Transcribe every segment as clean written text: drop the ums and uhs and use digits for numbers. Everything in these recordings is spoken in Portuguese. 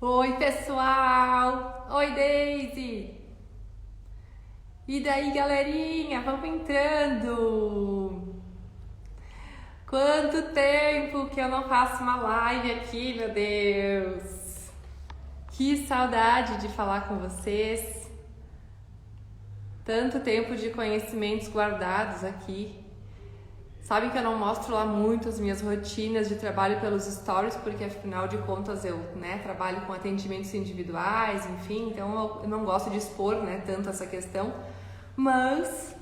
Oi, pessoal! Oi, Daisy! E daí, galerinha? Vamos entrando! Quanto tempo que eu não faço uma live aqui, meu Deus! Que saudade de falar com vocês! Tanto tempo de conhecimentos guardados aqui. Sabem que eu não mostro lá muito as minhas rotinas de trabalho pelos stories, porque afinal de contas eu trabalho com atendimentos individuais, enfim, então eu não gosto de expor tanto essa questão, mas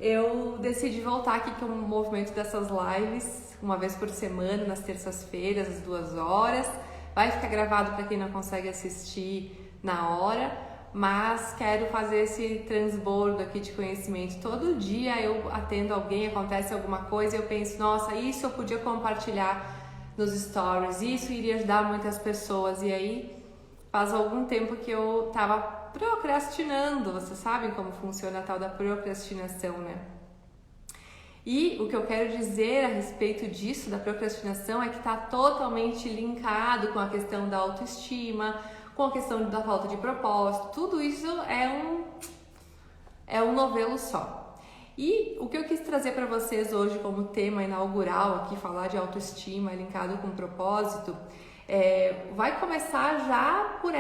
eu decidi voltar aqui com o movimento dessas lives, uma vez por semana, nas terças-feiras, às 2 horas. Vai ficar gravado para quem não consegue assistir na hora. Mas quero fazer esse transbordo aqui de conhecimento. Todo dia eu atendo alguém, acontece alguma coisa e eu penso, nossa, isso eu podia compartilhar nos stories, isso iria ajudar muitas pessoas. E aí faz algum tempo que eu tava procrastinando, vocês sabem como funciona a tal da procrastinação, né? E o que eu quero dizer a respeito disso, da procrastinação, é que está totalmente linkado com a questão da autoestima, com a questão da falta de propósito. Tudo isso é um novelo só. E o que eu quis trazer para vocês hoje como tema inaugural aqui, falar de autoestima linkado com propósito, vai começar já por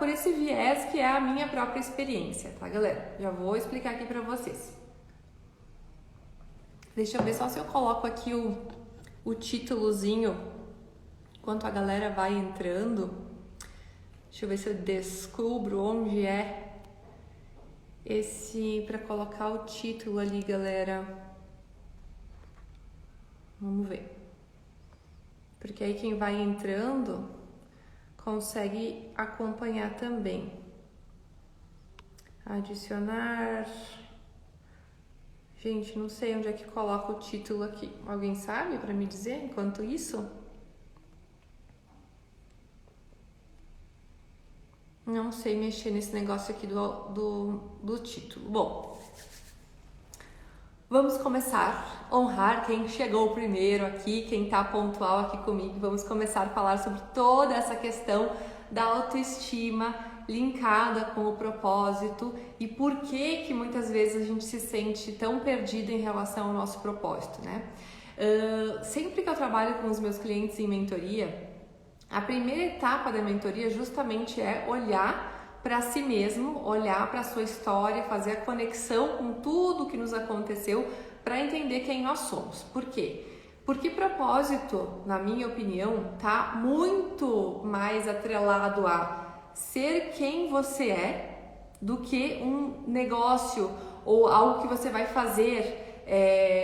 esse viés que é a minha própria experiência, tá, galera? Já vou explicar aqui para vocês. Deixa eu ver só se eu coloco aqui o títulozinho enquanto a galera vai entrando. Deixa eu ver se eu descubro onde é esse para colocar o título ali, galera. Vamos ver. Porque aí quem vai entrando consegue acompanhar também. Adicionar. Gente, não sei onde é que coloca o título aqui. Alguém sabe para me dizer enquanto isso? Não sei mexer nesse negócio aqui do título. Bom, vamos começar a honrar quem chegou primeiro aqui, quem tá pontual aqui comigo. Vamos começar a falar sobre toda essa questão da autoestima linkada com o propósito e por que muitas vezes a gente se sente tão perdido em relação ao nosso propósito, né? Sempre que eu trabalho com os meus clientes em mentoria, a primeira etapa da mentoria justamente é olhar para si mesmo, olhar para a sua história, fazer a conexão com tudo que nos aconteceu para entender quem nós somos. Por quê? Porque propósito, na minha opinião, tá muito mais atrelado a ser quem você é do que um negócio ou algo que você vai fazer.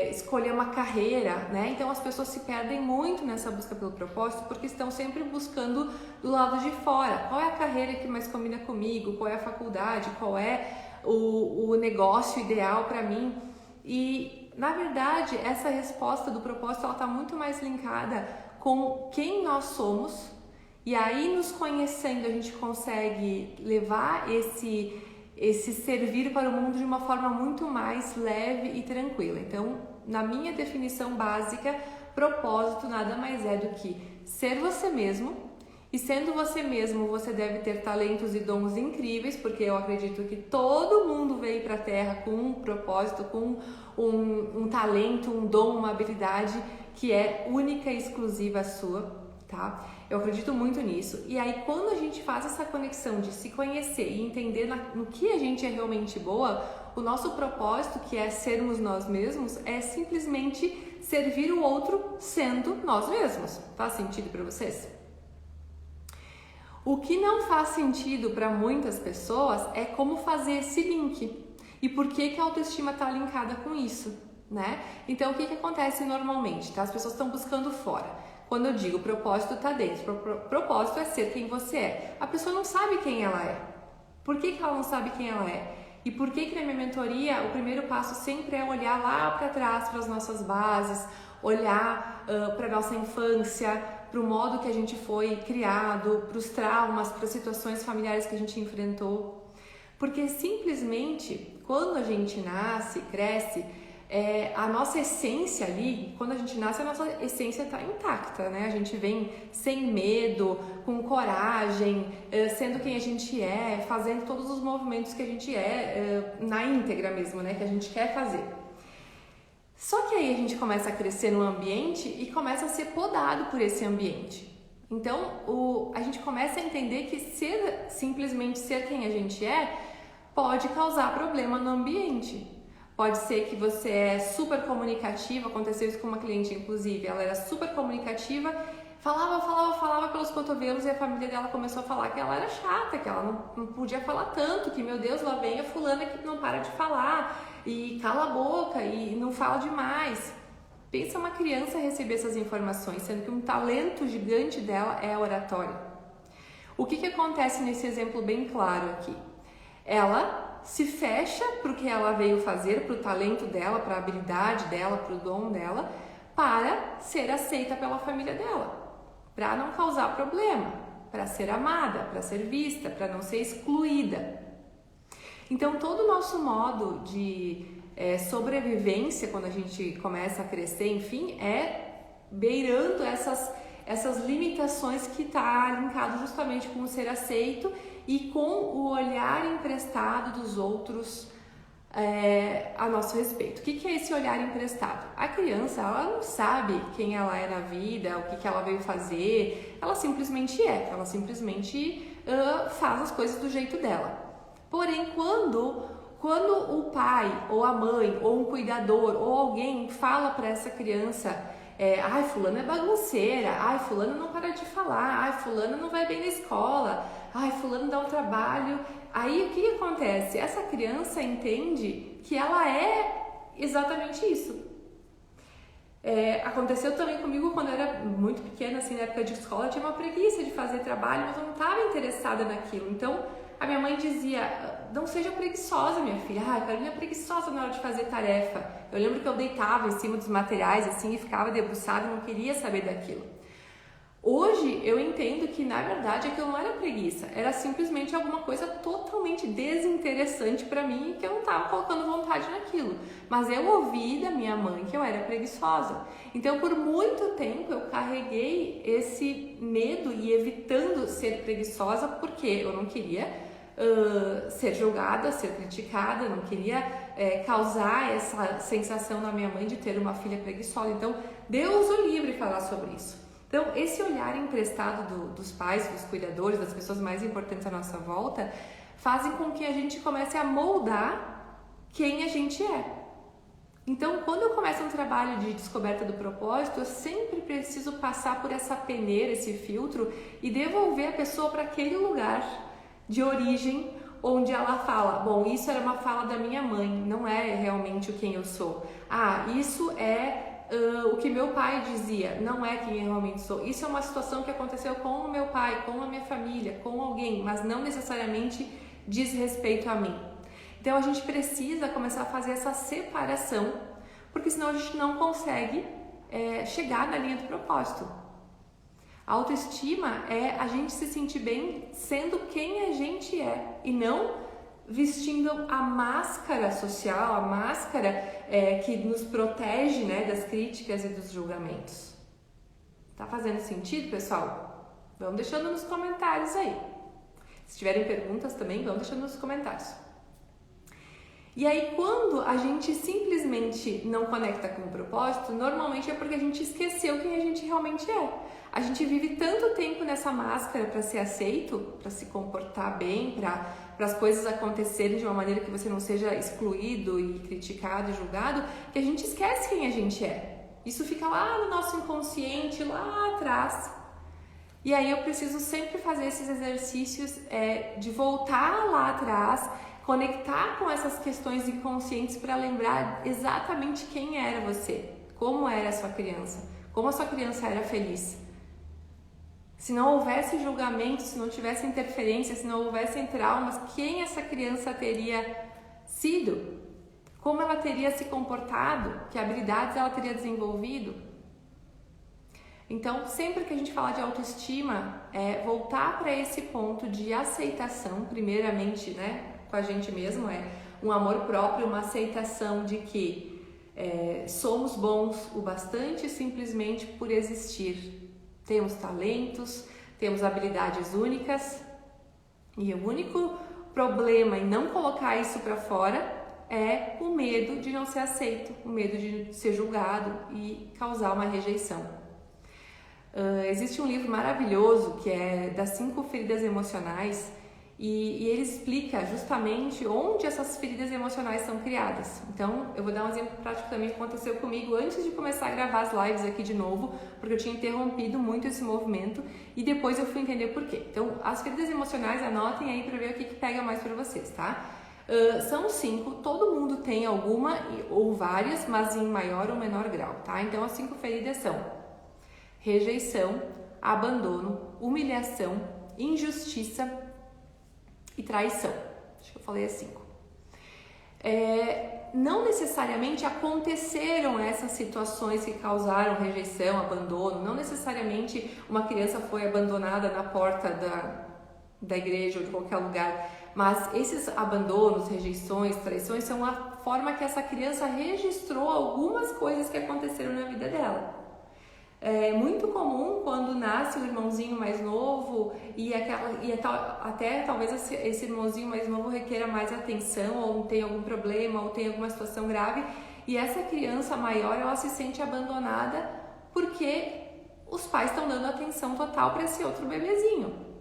Escolher uma carreira, né? Então as pessoas se perdem muito nessa busca pelo propósito porque estão sempre buscando do lado de fora. Qual é a carreira que mais combina comigo? Qual é a faculdade? Qual é o negócio ideal para mim? E na verdade essa resposta do propósito ela está muito mais linkada com quem nós somos. E aí nos conhecendo a gente consegue levar esse servir para o mundo de uma forma muito mais leve e tranquila. Então, na minha definição básica, propósito nada mais é do que ser você mesmo, e sendo você mesmo, você deve ter talentos e dons incríveis, porque eu acredito que todo mundo veio para a Terra com um propósito, com um talento, um dom, uma habilidade que é única e exclusiva sua, tá? Eu acredito muito nisso. E aí, quando a gente faz essa conexão de se conhecer e entender no que a gente é realmente boa, o nosso propósito, que é sermos nós mesmos, é simplesmente servir o outro sendo nós mesmos. Faz sentido para vocês? O que não faz sentido para muitas pessoas é como fazer esse link. E por que a autoestima está linkada com isso, né? Então, o que acontece normalmente? Tá? As pessoas estão buscando fora. Quando eu digo propósito está dentro, propósito é ser quem você é. A pessoa não sabe quem ela é. Por que ela não sabe quem ela é? E por que na minha mentoria o primeiro passo sempre é olhar lá para trás, para as nossas bases, olhar para a nossa infância, para o modo que a gente foi criado, para os traumas, para as situações familiares que a gente enfrentou. Porque simplesmente quando a gente nasce, cresce, a nossa essência ali, quando a gente nasce, a nossa essência está intacta, né? A gente vem sem medo, com coragem, sendo quem a gente é, fazendo todos os movimentos que a gente na íntegra mesmo, né? Que a gente quer fazer. Só que aí a gente começa a crescer no ambiente e começa a ser podado por esse ambiente. Então, a gente começa a entender que simplesmente ser quem a gente pode causar problema no ambiente. Pode ser que você é super comunicativa, aconteceu isso com uma cliente, inclusive, ela era super comunicativa, falava pelos cotovelos e a família dela começou a falar que ela era chata, que ela não podia falar tanto, que meu Deus, lá vem a fulana que não para de falar e cala a boca e não fala demais. Pensa uma criança receber essas informações, sendo que um talento gigante dela é a oratória. O que acontece nesse exemplo bem claro aqui? Ela se fecha para o que ela veio fazer, para o talento dela, para a habilidade dela, para o dom dela, para ser aceita pela família dela, para não causar problema, para ser amada, para ser vista, para não ser excluída. Então, todo o nosso modo de sobrevivência, quando a gente começa a crescer, enfim, beirando essas limitações que está linkado justamente com o ser aceito e com o olhar emprestado dos outros a nosso respeito. O que é esse olhar emprestado? A criança, ela não sabe quem ela é na vida, o que ela veio fazer, ela simplesmente ela simplesmente faz as coisas do jeito dela. Porém, quando o pai, ou a mãe, ou um cuidador, ou alguém fala para essa criança ai, fulana é bagunceira, ai, fulana não para de falar, ai, fulana não vai bem na escola, ai, fulano dá um trabalho. Aí, o que acontece? Essa criança entende que ela é exatamente isso. Aconteceu também comigo quando eu era muito pequena, assim, na época de escola, eu tinha uma preguiça de fazer trabalho, mas eu não estava interessada naquilo. Então, a minha mãe dizia, não seja preguiçosa, minha filha. A Carolina é preguiçosa na hora de fazer tarefa. Eu lembro que eu deitava em cima dos materiais, assim, e ficava debruçada e não queria saber daquilo. Hoje, eu entendo que, na verdade, aquilo não era preguiça. Era simplesmente alguma coisa totalmente desinteressante para mim e que eu não estava colocando vontade naquilo. Mas eu ouvi da minha mãe que eu era preguiçosa. Então, por muito tempo, eu carreguei esse medo e evitando ser preguiçosa porque eu não queria ser julgada, ser criticada, não queria causar essa sensação na minha mãe de ter uma filha preguiçosa. Então, Deus o livre falar sobre isso. Então, esse olhar emprestado dos pais, dos cuidadores, das pessoas mais importantes à nossa volta, fazem com que a gente comece a moldar quem a gente é. Então, quando eu começo um trabalho de descoberta do propósito, eu sempre preciso passar por essa peneira, esse filtro e devolver a pessoa para aquele lugar de origem onde ela fala, bom, isso era uma fala da minha mãe, não é realmente o quem eu sou. Ah, isso é o que meu pai dizia, não é quem eu realmente sou. Isso é uma situação que aconteceu com o meu pai, com a minha família, com alguém, mas não necessariamente diz respeito a mim. Então a gente precisa começar a fazer essa separação, porque senão a gente não consegue chegar na linha do propósito. A autoestima é a gente se sentir bem sendo quem a gente é e não vestindo a máscara social, a máscara que nos protege, né, das críticas e dos julgamentos. Tá fazendo sentido, pessoal? Vamos deixando nos comentários aí. Se tiverem perguntas também, vamos deixando nos comentários. E aí, quando a gente simplesmente não conecta com o propósito, normalmente é porque a gente esqueceu quem a gente realmente é. A gente vive tanto tempo nessa máscara para ser aceito, para se comportar bem, para as coisas acontecerem de uma maneira que você não seja excluído e criticado e julgado, que a gente esquece quem a gente é. Isso fica lá no nosso inconsciente, lá atrás. E aí eu preciso sempre fazer esses exercícios de voltar lá atrás, conectar com essas questões inconscientes para lembrar exatamente quem era você, como era a sua criança, como a sua criança era feliz. Se não houvesse julgamento, se não tivesse interferência, se não houvesse traumas, quem essa criança teria sido? Como ela teria se comportado? Que habilidades ela teria desenvolvido? Então, sempre que a gente fala de autoestima, voltar para esse ponto de aceitação, primeiramente, né, com a gente mesmo, um amor próprio, uma aceitação de que Somos bons o bastante simplesmente por existir. Temos talentos, temos habilidades únicas e o único problema em não colocar isso para fora é o medo de não ser aceito, o medo de ser julgado e causar uma rejeição. Existe um livro maravilhoso que é das 5 feridas emocionais e ele explica justamente onde essas feridas emocionais são criadas. Então, eu vou dar um exemplo prático também que aconteceu comigo antes de começar a gravar as lives aqui de novo, porque eu tinha interrompido muito esse movimento e depois eu fui entender por quê. Então, as feridas emocionais, anotem aí para ver o que pega mais para vocês, tá? São 5, todo mundo tem alguma ou várias, mas em maior ou menor grau, tá? Então, as 5 feridas são rejeição, abandono, humilhação, injustiça e traição. Acho que eu falei as 5. Não necessariamente aconteceram essas situações que causaram rejeição, abandono, não necessariamente uma criança foi abandonada na porta da igreja ou de qualquer lugar, mas esses abandonos, rejeições, traições são a forma que essa criança registrou algumas coisas que aconteceram na vida dela. É muito comum quando nasce o irmãozinho mais novo até talvez esse irmãozinho mais novo requeira mais atenção ou tem algum problema ou tem alguma situação grave e essa criança maior ela se sente abandonada porque os pais estão dando atenção total para esse outro bebezinho.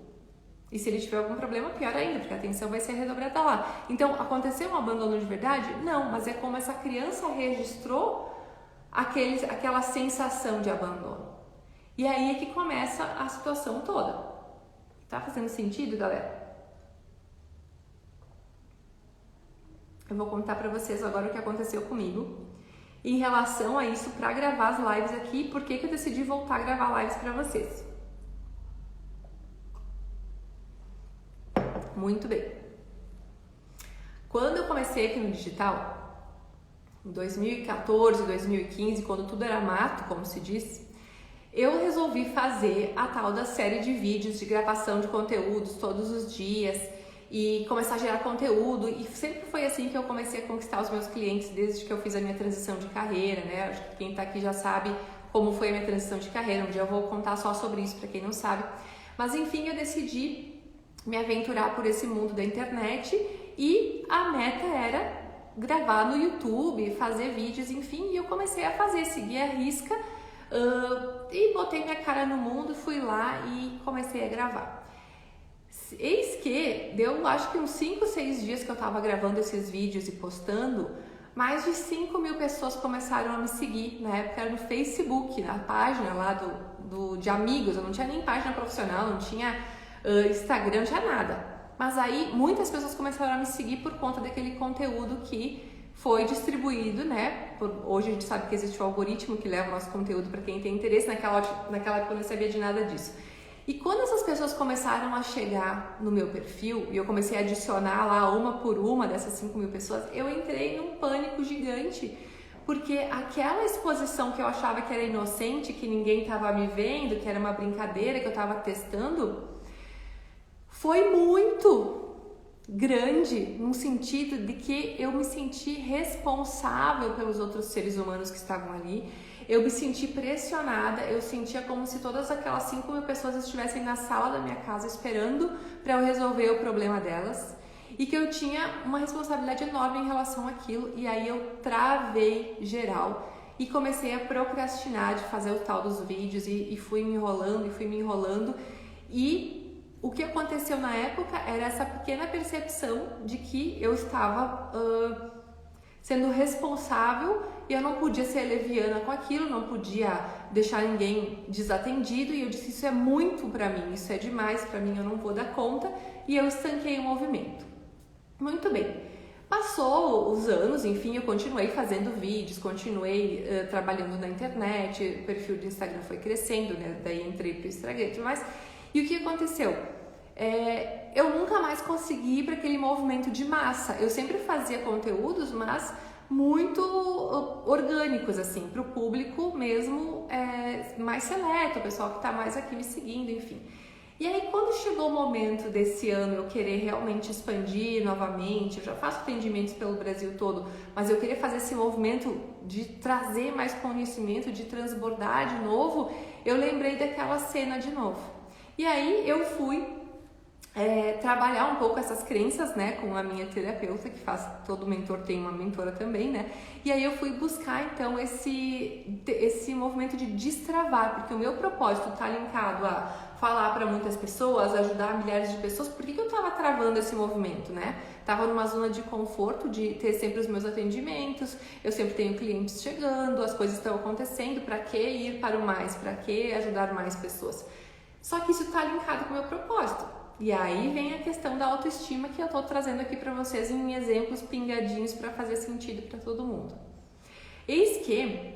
E se ele tiver algum problema, pior ainda, porque a atenção vai ser redobrada lá. Então, aconteceu um abandono de verdade? Não, mas é como essa criança registrou aquela sensação de abandono. E aí é que começa a situação toda. Tá fazendo sentido, galera? Eu vou contar pra vocês agora o que aconteceu comigo em relação a isso para gravar as lives aqui, por que eu decidi voltar a gravar lives pra vocês. Muito bem. Quando eu comecei aqui no digital, em 2014, 2015, quando tudo era mato, como se diz, eu resolvi fazer a tal da série de vídeos de gravação de conteúdos todos os dias e começar a gerar conteúdo e sempre foi assim que eu comecei a conquistar os meus clientes desde que eu fiz a minha transição de carreira, né? Acho que quem tá aqui já sabe como foi a minha transição de carreira, um dia eu vou contar só sobre isso para quem não sabe, mas enfim, eu decidi me aventurar por esse mundo da internet e a meta era gravar no YouTube, fazer vídeos, enfim, e eu comecei a fazer, seguir a risca e botei minha cara no mundo, fui lá e comecei a gravar. Eis que deu, acho que uns 5, 6 dias que eu tava gravando esses vídeos e postando, mais de 5.000 pessoas começaram a me seguir, na época era no Facebook, na página lá de amigos, eu não tinha nem página profissional, não tinha Instagram, não tinha nada. Mas aí muitas pessoas começaram a me seguir por conta daquele conteúdo que foi distribuído, né? Hoje a gente sabe que existe o algoritmo que leva o nosso conteúdo para quem tem interesse. Naquela época eu não sabia de nada disso. E quando essas pessoas começaram a chegar no meu perfil e eu comecei a adicionar lá uma por uma dessas 5.000 pessoas, eu entrei num pânico gigante. Porque aquela exposição que eu achava que era inocente, que ninguém estava me vendo, que era uma brincadeira, que eu estava testando, foi muito grande no sentido de que eu me senti responsável pelos outros seres humanos que estavam ali, eu me senti pressionada, eu sentia como se todas aquelas 5.000 pessoas estivessem na sala da minha casa esperando para eu resolver o problema delas e que eu tinha uma responsabilidade enorme em relação àquilo e aí eu travei geral e comecei a procrastinar de fazer o tal dos vídeos e fui me enrolando e o que aconteceu na época era essa pequena percepção de que eu estava sendo responsável e eu não podia ser leviana com aquilo, não podia deixar ninguém desatendido e eu disse, isso é muito pra mim, isso é demais pra mim, eu não vou dar conta e eu estanquei o movimento. Muito bem, passou os anos, enfim, eu continuei fazendo vídeos, continuei trabalhando na internet, o perfil do Instagram foi crescendo, né? Daí entrei pro Instagram e tudo mais. E o que aconteceu? Eu nunca mais consegui ir para aquele movimento de massa. Eu sempre fazia conteúdos, mas muito orgânicos, assim, para o público mesmo mais seleto, o pessoal que está mais aqui me seguindo, enfim. E aí, quando chegou o momento desse ano eu querer realmente expandir novamente, eu já faço atendimentos pelo Brasil todo, mas eu queria fazer esse movimento de trazer mais conhecimento, de transbordar de novo, eu lembrei daquela cena de novo. E aí eu fui trabalhar um pouco essas crenças, né, com a minha terapeuta, que faz, todo mentor tem uma mentora também, né, e aí eu fui buscar então esse movimento de destravar, porque o meu propósito está linkado a falar para muitas pessoas, ajudar milhares de pessoas. Por que eu estava travando esse movimento, né? Tava numa zona de conforto, de ter sempre os meus atendimentos, eu sempre tenho clientes chegando, as coisas estão acontecendo, para que ir para o mais, para que ajudar mais pessoas? Só que isso está linkado com o meu propósito. E aí vem a questão da autoestima que eu tô trazendo aqui para vocês em exemplos pingadinhos para fazer sentido para todo mundo. Eis que,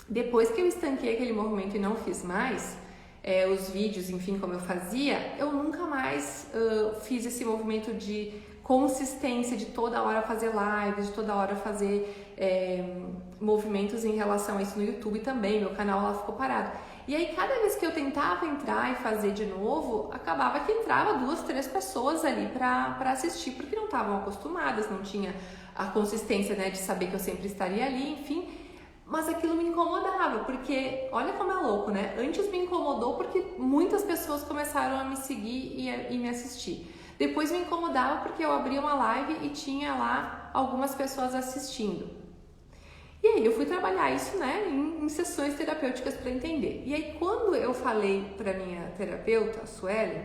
depois que eu estanquei aquele movimento e não fiz mais, os vídeos, enfim, como eu fazia, eu nunca mais fiz esse movimento de consistência, de toda hora fazer lives, de toda hora fazer movimentos em relação a isso no YouTube também, meu canal lá ficou parado. E aí cada vez que eu tentava entrar e fazer de novo, acabava que entrava 2, 3 pessoas ali para assistir, porque não estavam acostumadas, não tinha a consistência, né, de saber que eu sempre estaria ali, enfim. Mas aquilo me incomodava, porque olha como é louco, né? Antes me incomodou porque muitas pessoas começaram a me seguir e me assistir. Depois me incomodava porque eu abria uma live e tinha lá algumas pessoas assistindo. E aí eu fui trabalhar isso, né, em sessões terapêuticas para entender. E aí quando eu falei para minha terapeuta, a Suelen,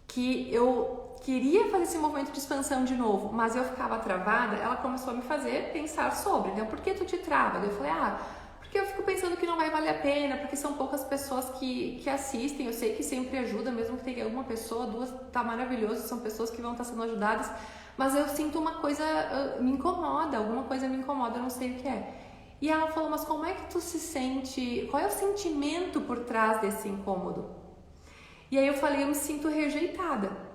que eu queria fazer esse movimento de expansão de novo, mas eu ficava travada, ela começou a me fazer pensar sobre, né, por que tu te trava? Eu falei, porque eu fico pensando que não vai valer a pena, porque são poucas pessoas que assistem, eu sei que sempre ajuda, mesmo que tenha uma pessoa, 2, tá maravilhoso, são pessoas que vão estar sendo ajudadas, mas eu sinto uma coisa, me incomoda, alguma coisa me incomoda, eu não sei o que é. E ela falou, mas como é que tu se sente, qual é o sentimento por trás desse incômodo? E aí eu falei, eu me sinto rejeitada.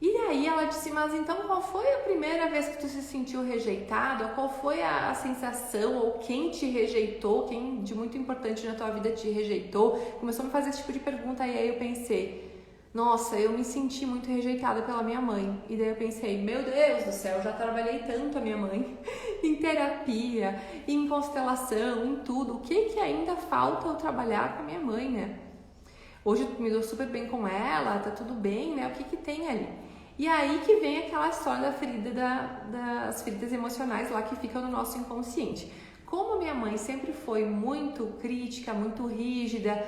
E aí ela disse, mas então qual foi a primeira vez que tu se sentiu rejeitada? Qual foi a sensação, ou quem te rejeitou, quem de muito importante na tua vida te rejeitou? Começou a me fazer esse tipo de pergunta, e aí eu pensei, nossa, eu me senti muito rejeitada pela minha mãe. E daí eu pensei, meu Deus do céu, eu já trabalhei tanto a minha mãe em terapia, em constelação, em tudo. O que ainda falta eu trabalhar com a minha mãe, né? Hoje eu me dou super bem com ela, tá tudo bem, né? O que tem ali? E aí que vem aquela história da ferida, das feridas emocionais lá que ficam no nosso inconsciente. Como minha mãe sempre foi muito crítica, muito rígida,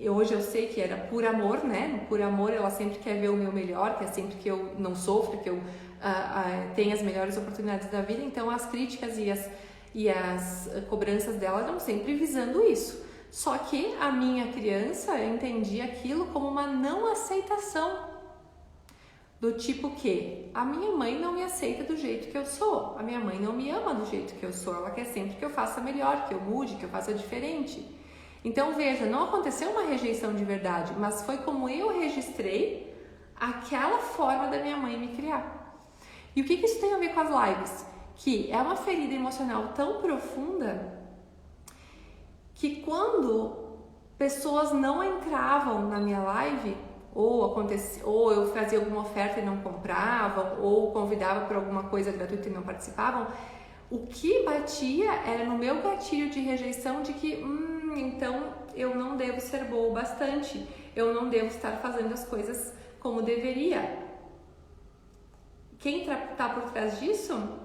hoje eu sei que era por amor, né? Por amor ela sempre quer ver o meu melhor, quer sempre que eu não sofra, que eu tenha as melhores oportunidades da vida. Então as críticas e as cobranças dela eram sempre visando isso. Só que a minha criança entendia aquilo como uma não aceitação. Do tipo que a minha mãe não me aceita do jeito que eu sou, a minha mãe não me ama do jeito que eu sou, ela quer sempre que eu faça melhor, que eu mude, que eu faça diferente. Então veja, não aconteceu uma rejeição de verdade, mas foi como eu registrei aquela forma da minha mãe me criar. E o que isso tem a ver com as lives? Que é uma ferida emocional tão profunda que quando pessoas não entravam na minha live, ou eu fazia alguma oferta e não compravam, ou convidava para alguma coisa gratuita e não participavam, o que batia era no meu gatilho de rejeição de que, então eu não devo ser boa o bastante, eu não devo estar fazendo as coisas como deveria. Quem está por trás disso?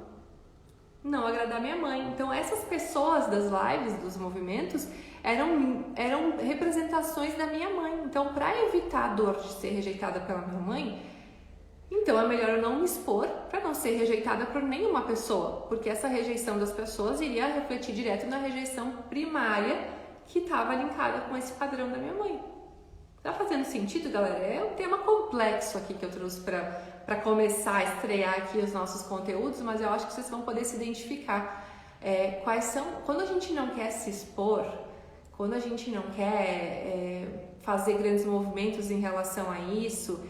Não agradar minha mãe. Então essas pessoas das lives, dos movimentos, eram representações da minha mãe. Então, para evitar a dor de ser rejeitada pela minha mãe, então é melhor eu não me expor para não ser rejeitada por nenhuma pessoa, porque essa rejeição das pessoas iria refletir direto na rejeição primária que estava linkada com esse padrão da minha mãe. Tá fazendo sentido, galera? É um tema complexo aqui que eu trouxe para começar a estrear aqui os nossos conteúdos, mas eu acho que vocês vão poder se identificar. Quais são... Quando a gente não quer se expor, quando a gente não quer fazer grandes movimentos em relação a isso,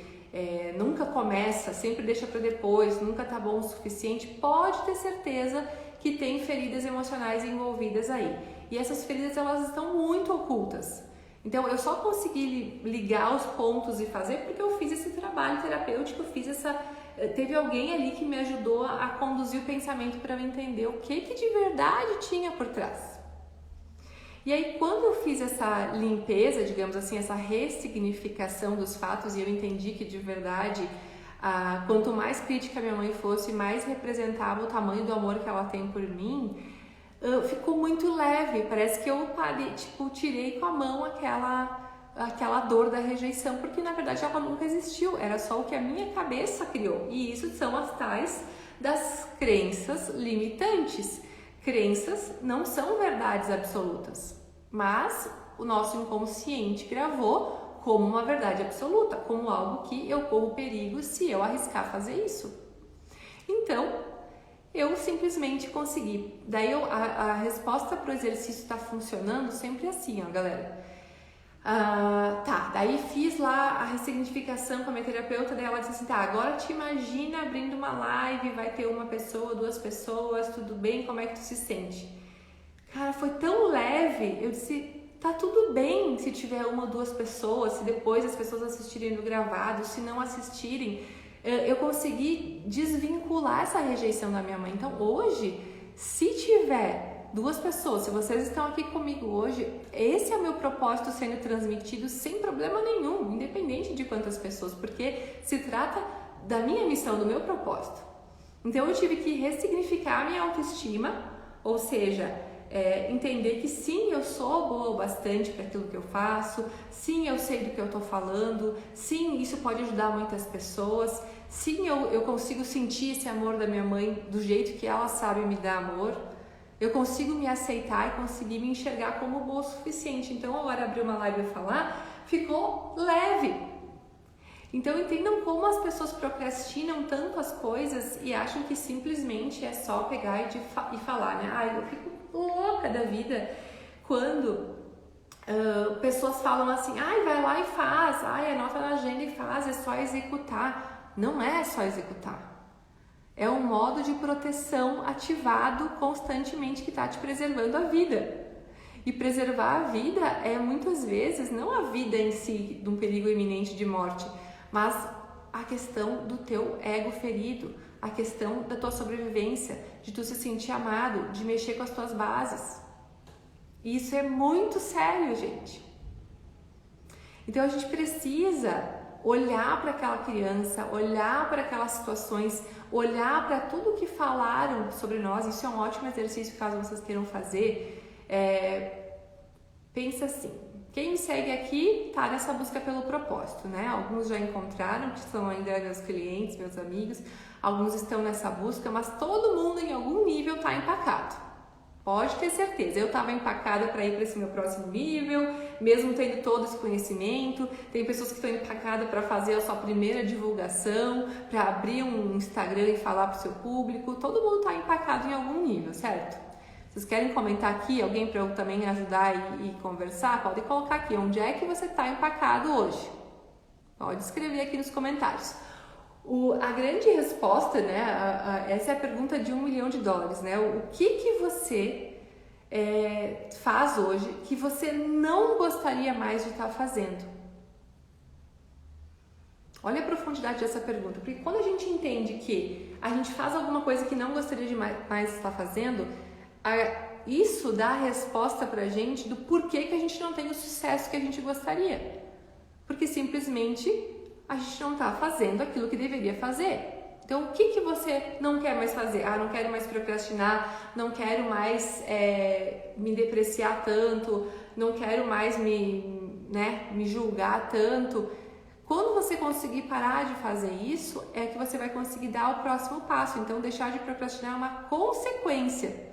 nunca começa, sempre deixa para depois, nunca tá bom o suficiente, pode ter certeza que tem feridas emocionais envolvidas aí. E essas feridas, elas estão muito ocultas. Então eu só consegui ligar os pontos e fazer porque eu fiz esse trabalho terapêutico, teve alguém ali que me ajudou a conduzir o pensamento para eu entender o que de verdade tinha por trás. E aí quando eu fiz essa limpeza, digamos assim, essa ressignificação dos fatos e eu entendi que de verdade, quanto mais crítica minha mãe fosse, mais representava o tamanho do amor que ela tem por mim, ficou muito leve. Parece que eu parei, tirei com a mão aquela dor da rejeição, porque na verdade ela nunca existiu, era só o que a minha cabeça criou. E isso são as tais das crenças limitantes. Crenças não são verdades absolutas, mas o nosso inconsciente gravou como uma verdade absoluta, como algo que eu corro perigo se eu arriscar fazer isso. Então, eu simplesmente consegui. Daí a resposta para o exercício está funcionando sempre assim, ó, galera. Daí fiz lá a ressignificação com a minha terapeuta, daí ela disse assim, agora te imagina abrindo uma live, vai ter uma pessoa, 2 pessoas, tudo bem, como é que tu se sente? Cara, foi tão leve, eu disse, tá tudo bem se tiver 1 ou 2 pessoas, se depois as pessoas assistirem no gravado, se não assistirem, eu consegui desvincular essa rejeição da minha mãe. Então hoje, se tiver 2 pessoas, se vocês estão aqui comigo hoje, esse é o meu propósito sendo transmitido sem problema nenhum, independente de quantas pessoas, porque se trata da minha missão, do meu propósito. Então eu tive que ressignificar a minha autoestima, ou seja, entender que sim, eu sou boa o bastante para aquilo que eu faço, sim, eu sei do que eu estou falando, sim, isso pode ajudar muitas pessoas, sim, eu consigo sentir esse amor da minha mãe do jeito que ela sabe me dar amor. Eu consigo me aceitar e conseguir me enxergar como boa o suficiente. Então, a hora de abrir uma live e falar, ficou leve. Então, entendam como as pessoas procrastinam tanto as coisas e acham que simplesmente é só pegar e falar, né? Eu fico louca da vida quando pessoas falam assim, vai lá e faz, anota na agenda e faz, é só executar. Não é só executar. É um modo de proteção ativado constantemente que está te preservando a vida. E preservar a vida é muitas vezes não a vida em si, de um perigo iminente de morte, mas a questão do teu ego ferido, a questão da tua sobrevivência, de tu se sentir amado, de mexer com as tuas bases. E isso é muito sério, gente. Então a gente precisa olhar para aquela criança, olhar para aquelas situações, olhar para tudo que falaram sobre nós. Isso é um ótimo exercício caso vocês queiram fazer. Pensa assim, quem me segue aqui está nessa busca pelo propósito, né? Alguns já encontraram, que são ainda meus clientes, meus amigos, alguns estão nessa busca, mas todo mundo em algum nível está empacado. Pode ter certeza, eu estava empacada para ir para esse meu próximo nível, mesmo tendo todo esse conhecimento. Tem pessoas que estão empacadas para fazer a sua primeira divulgação, para abrir um Instagram e falar para o seu público. Todo mundo está empacado em algum nível, certo? Vocês querem comentar aqui, alguém para eu também ajudar e conversar? Pode colocar aqui, onde é que você está empacado hoje? Pode escrever aqui nos comentários. A grande resposta, né, essa é a pergunta de $1 milhão, né? O que você faz hoje que você não gostaria mais de estar fazendo? Olha a profundidade dessa pergunta, porque quando a gente entende que a gente faz alguma coisa que não gostaria de mais estar fazendo, isso dá a resposta pra gente do porquê que a gente não tem o sucesso que a gente gostaria. Porque simplesmente a gente não está fazendo aquilo que deveria fazer. Então, o que você não quer mais fazer? Não quero mais procrastinar, não quero mais me depreciar tanto, não quero mais me julgar tanto. Quando você conseguir parar de fazer isso, é que você vai conseguir dar o próximo passo. Então, deixar de procrastinar é uma consequência.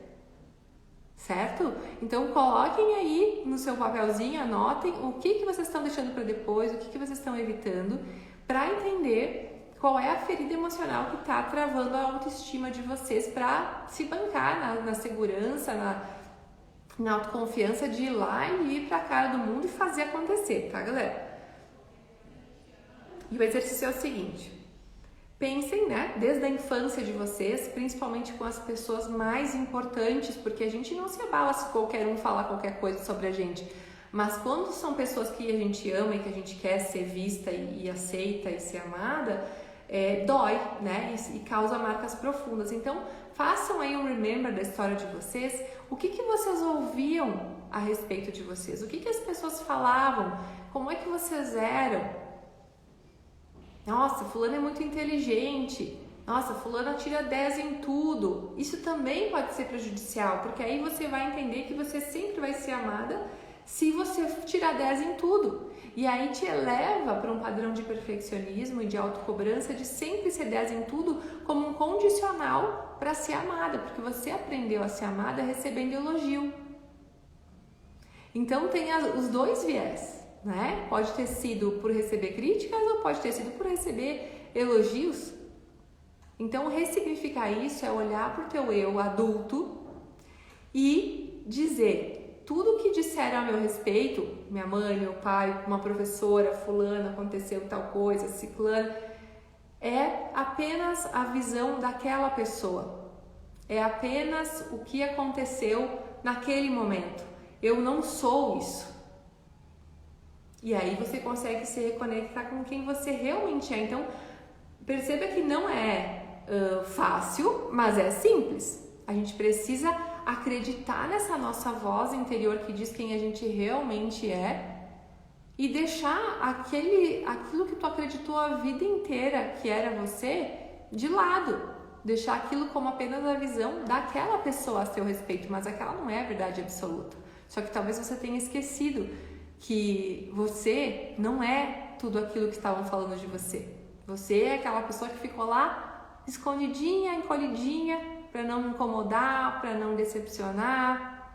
Certo? Então coloquem aí no seu papelzinho, anotem o que vocês estão deixando para depois, o que vocês estão evitando, para entender qual é a ferida emocional que está travando a autoestima de vocês para se bancar na segurança, na autoconfiança de ir lá e ir para a cara do mundo e fazer acontecer, tá, galera? E o exercício é o seguinte. Pensem, né, desde a infância de vocês, principalmente com as pessoas mais importantes, porque a gente não se abala se qualquer um falar qualquer coisa sobre a gente, Mas quando são pessoas que a gente ama e que a gente quer ser vista e aceita e ser amada, dói, né? E causa marcas profundas. Então, façam aí um remember da história de vocês. O que vocês ouviam a respeito de vocês? O que as pessoas falavam? Como é que vocês eram? Nossa, fulano é muito inteligente. Nossa, fulana tira 10 em tudo. Isso também pode ser prejudicial, porque aí você vai entender que você sempre vai ser amada se você tirar 10 em tudo. E aí te eleva para um padrão de perfeccionismo e de autocobrança de sempre ser 10 em tudo como um condicional para ser amada, porque você aprendeu a ser amada recebendo elogio. Então tem os dois viés, né? Pode ter sido por receber críticas ou pode ter sido por receber elogios. Então ressignificar isso é olhar para o teu eu adulto e dizer: tudo que disseram a meu respeito, minha mãe, meu pai, uma professora, fulana, aconteceu tal coisa, ciclana, é apenas a visão daquela pessoa. É apenas o que aconteceu naquele momento. Eu não sou isso. E aí você consegue se reconectar com quem você realmente é. Então, perceba que não é fácil, mas é simples. A gente precisa acreditar nessa nossa voz interior que diz quem a gente realmente é e deixar aquilo que tu acreditou a vida inteira que era você de lado. Deixar aquilo como apenas a visão daquela pessoa a seu respeito, mas aquela não é a verdade absoluta. Só que talvez você tenha esquecido que você não é tudo aquilo que estavam falando de você. Você é aquela pessoa que ficou lá escondidinha, encolhidinha, para não incomodar, para não decepcionar.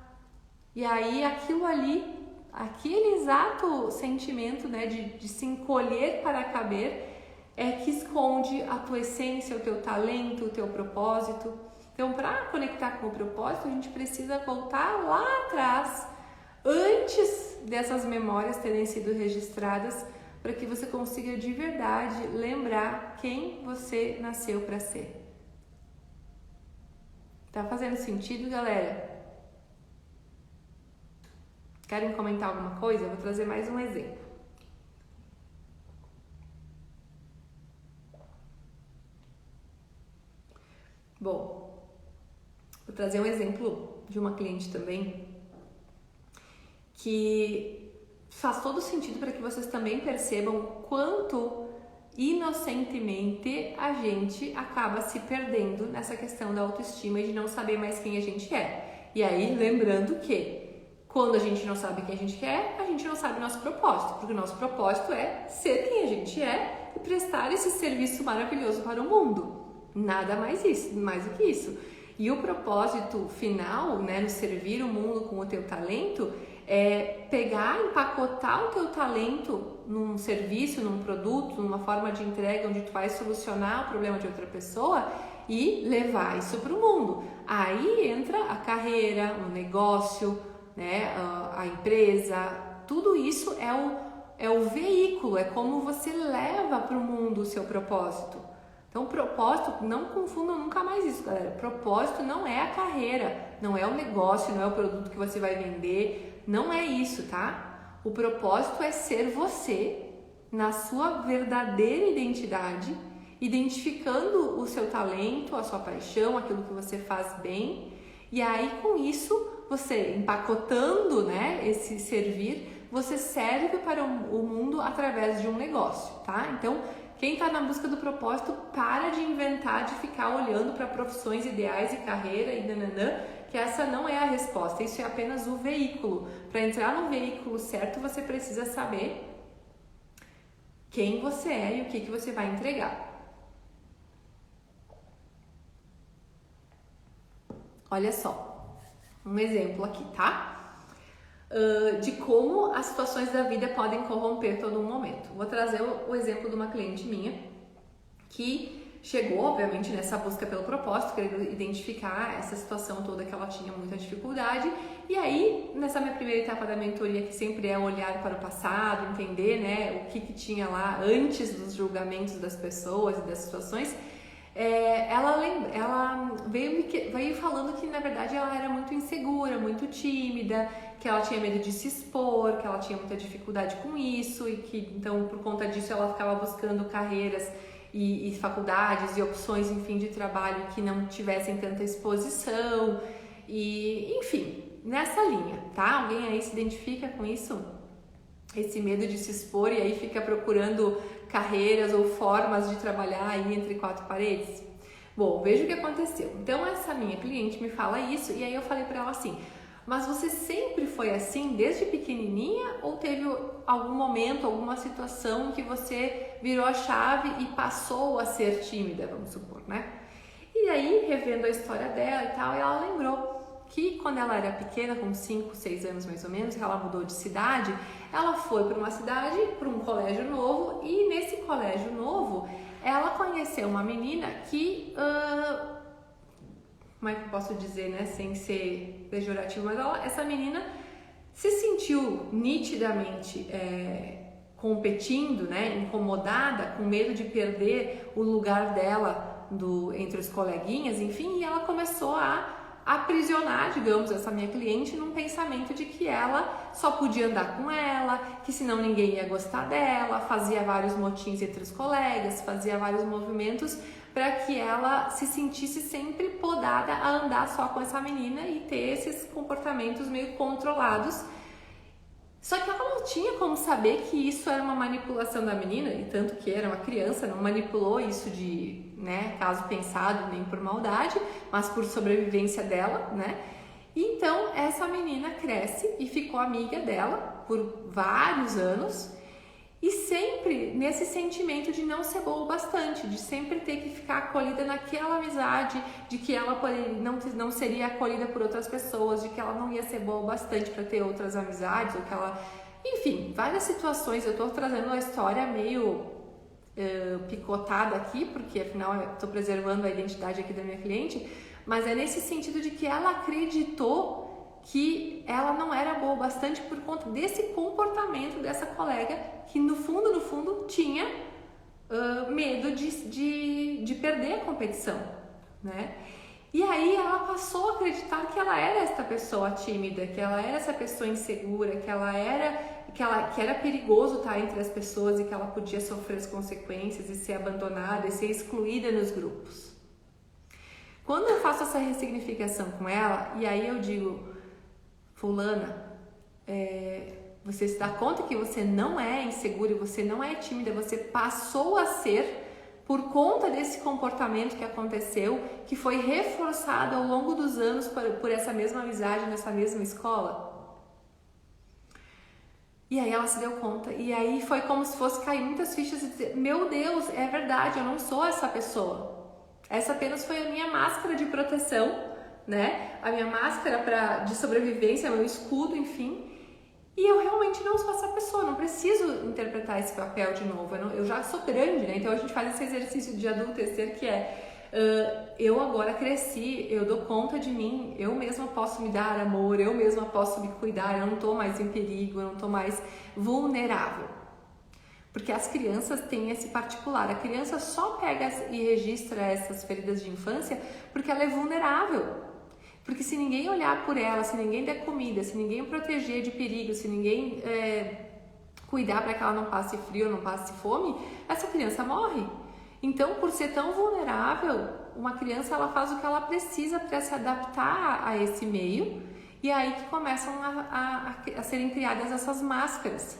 E aí aquilo ali, aquele exato sentimento, né, de se encolher para caber, é que esconde a tua essência, o teu talento, o teu propósito. Então, para conectar com o propósito, a gente precisa voltar lá atrás, antes dessas memórias terem sido registradas, para que você consiga de verdade lembrar quem você nasceu para ser. Tá fazendo sentido, galera? Querem comentar alguma coisa? Eu vou trazer mais um exemplo. Bom, vou trazer um exemplo de uma cliente também que faz todo sentido para que vocês também percebam o quanto inocentemente a gente acaba se perdendo nessa questão da autoestima e de não saber mais quem a gente é. E aí, lembrando que quando a gente não sabe quem a gente é, a gente não sabe o nosso propósito, porque o nosso propósito é ser quem a gente é e prestar esse serviço maravilhoso para o mundo. Nada mais do que isso. E o propósito final, né, no servir o mundo com o teu talento, é pegar, empacotar o teu talento num serviço, num produto, numa forma de entrega onde tu vai solucionar o problema de outra pessoa e levar isso para o mundo. Aí entra a carreira, o negócio, né, a empresa, tudo isso é o veículo, é como você leva para o mundo o seu propósito. Então, propósito, não confundam nunca mais isso, galera. Propósito não é a carreira, não é o negócio, não é o produto que você vai vender, não é isso, tá? O propósito é ser você na sua verdadeira identidade, identificando o seu talento, a sua paixão, aquilo que você faz bem. E aí, com isso, você empacotando, né, esse servir, você serve para o mundo através de um negócio, tá? Então, quem está na busca do propósito, para de inventar, de ficar olhando para profissões ideais e carreira e nananã, que essa não é a resposta, isso é apenas o veículo. Para entrar no veículo certo, você precisa saber quem você é e o que você vai entregar. Olha só, um exemplo aqui, tá? De como as situações da vida podem corromper todo um momento. Vou trazer o exemplo de uma cliente minha que chegou, obviamente, nessa busca pelo propósito, querendo identificar essa situação toda que ela tinha muita dificuldade. E aí, nessa minha primeira etapa da mentoria, que sempre é olhar para o passado, entender, né, o que tinha lá antes dos julgamentos das pessoas e das situações, Ela veio falando que na verdade ela era muito insegura, muito tímida, que ela tinha medo de se expor, que ela tinha muita dificuldade com isso e que então por conta disso ela ficava buscando carreiras e faculdades e opções, enfim, de trabalho que não tivessem tanta exposição e, enfim, nessa linha, tá? Alguém aí se identifica com isso? Esse medo de se expor e aí fica procurando carreiras ou formas de trabalhar aí entre quatro paredes? Bom, veja o que aconteceu. Então essa minha cliente me fala isso e aí eu falei para ela assim: mas você sempre foi assim desde pequenininha ou teve algum momento, alguma situação que você virou a chave e passou a ser tímida, vamos supor, né? E aí, revendo a história dela e tal, ela lembrou que quando ela era pequena, com 5, 6 anos mais ou menos, ela mudou de cidade, ela foi para uma cidade, para um colégio novo, e nesse colégio novo, ela conheceu uma menina que, como é que eu posso dizer, né, sem ser pejorativo, mas essa menina se sentiu nitidamente competindo, né, incomodada, com medo de perder o lugar dela entre os coleguinhas, enfim, e ela começou a aprisionar, digamos, essa minha cliente num pensamento de que ela só podia andar com ela, que senão ninguém ia gostar dela, fazia vários motins entre os colegas, fazia vários movimentos para que ela se sentisse sempre podada a andar só com essa menina e ter esses comportamentos meio controlados. Só que ela não tinha como saber que isso era uma manipulação da menina, e tanto que era uma criança, não manipulou isso de, né, caso pensado, nem por maldade, mas por sobrevivência dela, né? E então essa menina cresce e ficou amiga dela por vários anos, e sempre nesse sentimento de não ser boa o bastante, de sempre ter que ficar acolhida naquela amizade, de que ela não seria acolhida por outras pessoas, de que ela não ia ser boa o bastante para ter outras amizades, ou que ela... Enfim, várias situações. Eu estou trazendo uma história meio picotada aqui, porque afinal eu estou preservando a identidade aqui da minha cliente, mas é nesse sentido de que ela acreditou que ela não era boa o bastante por conta desse comportamento dessa colega que no fundo tinha medo de perder a competição, né? E aí ela passou a acreditar que ela era essa pessoa tímida, que ela era essa pessoa insegura, que era perigoso estar entre as pessoas e que ela podia sofrer as consequências e ser abandonada e ser excluída nos grupos. Quando eu faço essa ressignificação com ela, e aí eu digo: fulana, você se dá conta que você não é insegura, você não é tímida, você passou a ser por conta desse comportamento que aconteceu, que foi reforçado ao longo dos anos por essa mesma amizade, nessa mesma escola? E aí ela se deu conta, e aí foi como se fosse cair muitas fichas e dizer: meu Deus, é verdade, eu não sou essa pessoa. Essa apenas foi a minha máscara de proteção, né? A minha máscara de sobrevivência, meu escudo, enfim. E eu realmente não sou essa pessoa, não preciso interpretar esse papel de novo. Eu já sou grande, né? Então a gente faz esse exercício de adultecer que eu agora cresci, eu dou conta de mim, eu mesma posso me dar amor, eu mesma posso me cuidar, eu não tô mais em perigo, eu não tô mais vulnerável. Porque as crianças têm esse particular, a criança só pega e registra essas feridas de infância porque ela é vulnerável. Porque se ninguém olhar por ela, se ninguém der comida, se ninguém proteger de perigo, se ninguém cuidar para que ela não passe frio, não passe fome, essa criança morre. Então, por ser tão vulnerável, uma criança ela faz o que ela precisa para se adaptar a esse meio, e é aí que começam a serem criadas essas máscaras.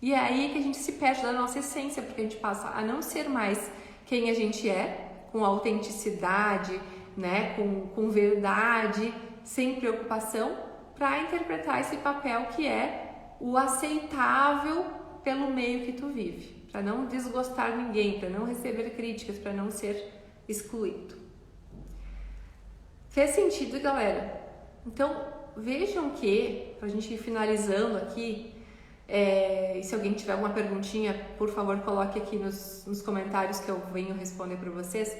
E é aí que a gente se perde da nossa essência, porque a gente passa a não ser mais quem a gente é, com autenticidade, né, com verdade, sem preocupação, para interpretar esse papel que é o aceitável pelo meio que tu vive, para não desgostar ninguém, para não receber críticas, para não ser excluído. Fez sentido, galera? Então vejam que, para a gente ir finalizando aqui, e se alguém tiver alguma perguntinha, por favor coloque aqui nos comentários que eu venho responder para vocês.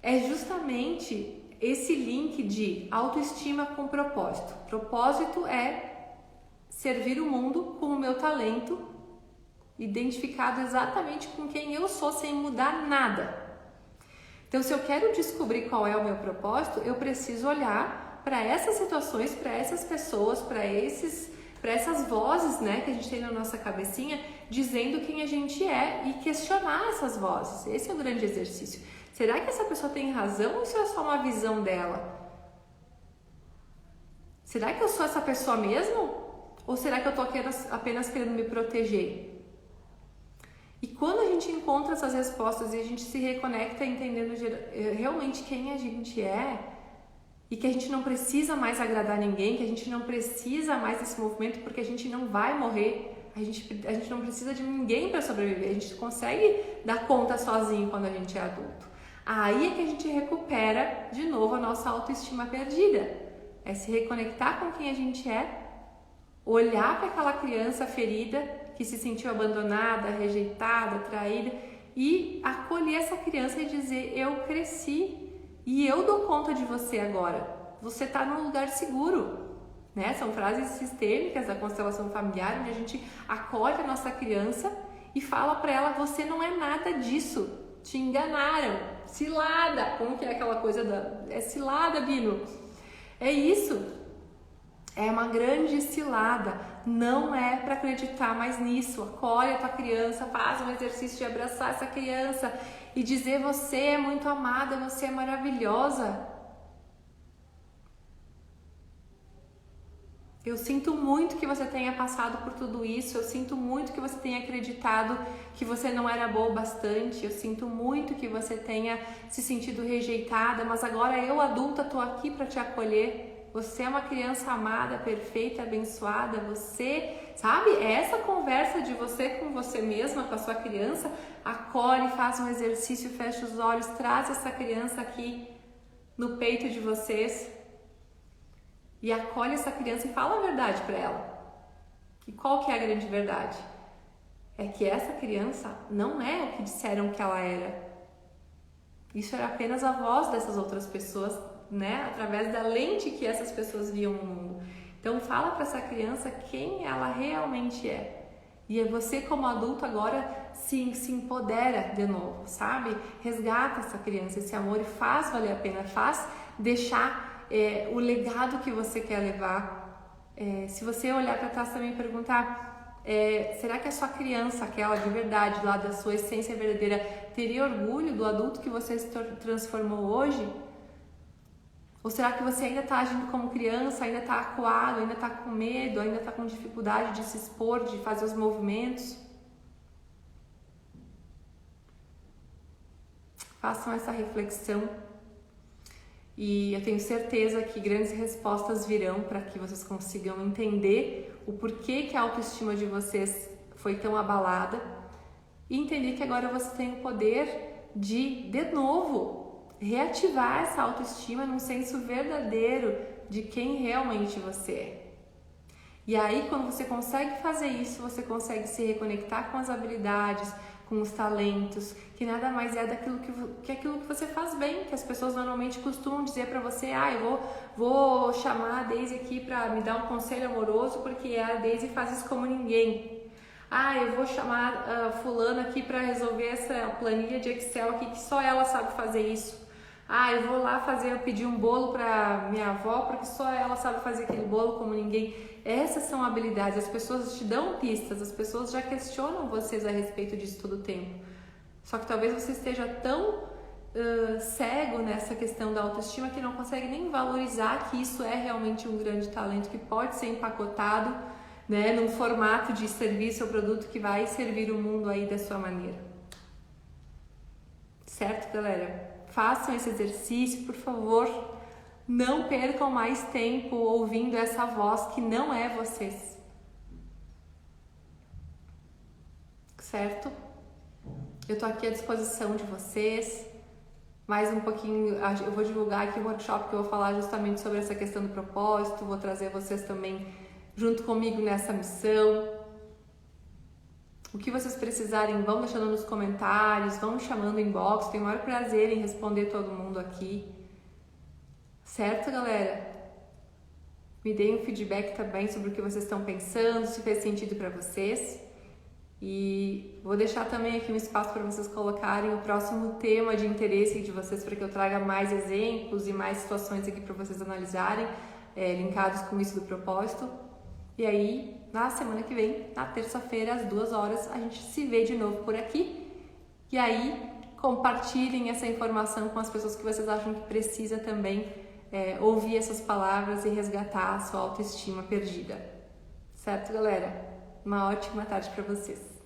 É justamente esse link de autoestima com propósito. Propósito é servir o mundo com o meu talento, identificado exatamente com quem eu sou, sem mudar nada. Então, se eu quero descobrir qual é o meu propósito, eu preciso olhar para essas situações, para essas pessoas, para essas vozes, né, que a gente tem na nossa cabecinha, dizendo quem a gente é e questionar essas vozes. Esse é o grande exercício. Será que essa pessoa tem razão ou isso é só uma visão dela? Será que eu sou essa pessoa mesmo? Ou será que eu estou apenas querendo me proteger? E quando a gente encontra essas respostas e a gente se reconecta entendendo realmente quem a gente é, e que a gente não precisa mais agradar ninguém, que a gente não precisa mais desse movimento porque a gente não vai morrer, a gente não precisa de ninguém para sobreviver, a gente consegue dar conta sozinho quando a gente é adulto. Aí é que a gente recupera de novo a nossa autoestima perdida. É se reconectar com quem a gente é, olhar para aquela criança ferida que se sentiu abandonada, rejeitada, traída e acolher essa criança e dizer: eu cresci e eu dou conta de você agora. Você está num lugar seguro, né? São frases sistêmicas da constelação familiar, onde a gente acolhe a nossa criança e fala para ela: você não é nada disso. Te enganaram. Cilada. Como que é aquela coisa da... É cilada, Bino. É isso. É uma grande cilada. Não é para acreditar mais nisso. Acolhe a tua criança, faz um exercício de abraçar essa criança e dizer: você é muito amada, você é maravilhosa. Eu sinto muito que você tenha passado por tudo isso, eu sinto muito que você tenha acreditado que você não era boa o bastante, eu sinto muito que você tenha se sentido rejeitada, mas agora eu, adulta, estou aqui para te acolher. Você é uma criança amada, perfeita, abençoada, você, sabe? É essa conversa de você com você mesma, com a sua criança, acolhe, faz um exercício, fecha os olhos, traz essa criança aqui no peito de vocês. E acolhe essa criança e fala a verdade para ela. E qual que é a grande verdade? É que essa criança não é o que disseram que ela era. Isso era apenas a voz dessas outras pessoas, né? Através da lente que essas pessoas viam no mundo. Então fala para essa criança quem ela realmente é. E você, como adulto, agora se empodera de novo, sabe? Resgata essa criança, esse amor, e faz valer a pena, faz deixar o legado que você quer levar. Se você olhar para trás também e perguntar: será que a sua criança, aquela de verdade, lá da sua essência verdadeira, teria orgulho do adulto que você se transformou hoje? Ou será que você ainda está agindo como criança, ainda está acuado, ainda está com medo, ainda está com dificuldade de se expor, de fazer os movimentos? Façam essa reflexão. E eu tenho certeza que grandes respostas virão para que vocês consigam entender o porquê que a autoestima de vocês foi tão abalada e entender que agora você tem o poder de novo, reativar essa autoestima num senso verdadeiro de quem realmente você é. E aí, quando você consegue fazer isso, você consegue se reconectar com as habilidades, com os talentos, que nada mais é daquilo que aquilo que você faz bem, que as pessoas normalmente costumam dizer para você: eu vou chamar a Daisy aqui para me dar um conselho amoroso porque a Daisy faz isso como ninguém. Eu vou chamar fulano aqui para resolver essa planilha de Excel aqui que só ela sabe fazer isso. Eu vou lá pedir um bolo para minha avó porque só ela sabe fazer aquele bolo como ninguém. Essas são habilidades, as pessoas te dão pistas, as pessoas já questionam vocês a respeito disso todo o tempo. Só que talvez você esteja tão cego nessa questão da autoestima que não consegue nem valorizar que isso é realmente um grande talento que pode ser empacotado, né, num formato de serviço ou produto que vai servir o mundo aí da sua maneira. Certo, galera? Façam esse exercício, por favor. Não percam mais tempo ouvindo essa voz que não é vocês. Certo? Eu tô aqui à disposição de vocês. Mais um pouquinho, eu vou divulgar aqui um workshop que eu vou falar justamente sobre essa questão do propósito. Vou trazer vocês também junto comigo nessa missão. O que vocês precisarem, vão deixando nos comentários, vão chamando inbox. Tenho o maior prazer em responder todo mundo aqui. Certo, galera? Me deem um feedback também sobre o que vocês estão pensando, se fez sentido para vocês. E vou deixar também aqui um espaço para vocês colocarem o próximo tema de interesse de vocês, para que eu traga mais exemplos e mais situações aqui para vocês analisarem, linkados com isso do propósito. E aí, na semana que vem, na terça-feira, às 2 horas, a gente se vê de novo por aqui. E aí, compartilhem essa informação com as pessoas que vocês acham que precisa também ouvir essas palavras e resgatar a sua autoestima perdida. Certo, galera? Uma ótima tarde para vocês.